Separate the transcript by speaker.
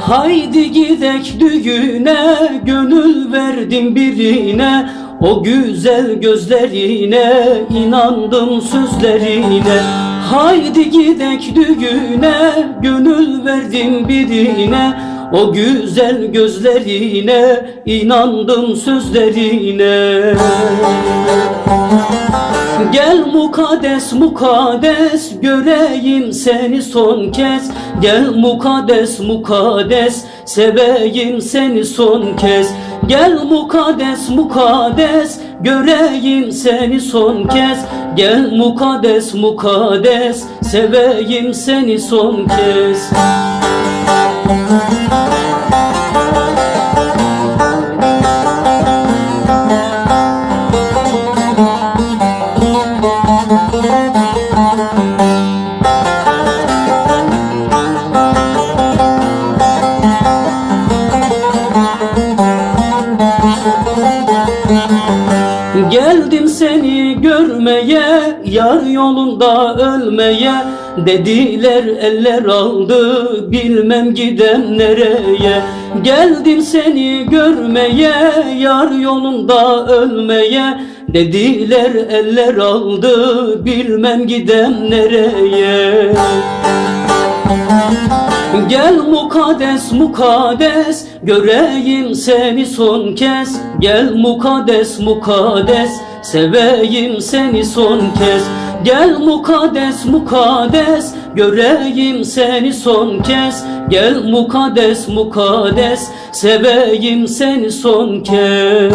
Speaker 1: Haydi gidek düğüne, gönül verdim birine. O güzel gözlerine, inandım sözlerine. Haydi gidek düğüne, gönül verdim birine. O güzel gözlerine, inandım sözlerine. Gel mukaddes mukaddes, göreyim seni son kez. Gel mukaddes mukaddes, seveyim seni son kez. Gel mukaddes mukaddes, göreyim seni son kez. Gel mukaddes mukaddes, seveyim seni son kez. Geldim seni görmeye, yar yolunda ölmeye. Dediler eller aldı, bilmem gidem nereye. Geldim seni görmeye, yar yolunda ölmeye. Dediler eller aldı, bilmem gidem nereye. Gel mukaddes mukaddes, göreyim seni son kez. Gel mukaddes mukaddes, seveyim seni son kez. Gel mukaddes mukaddes, göreyim seni son kez. Gel mukaddes mukaddes, seveyim seni son kez.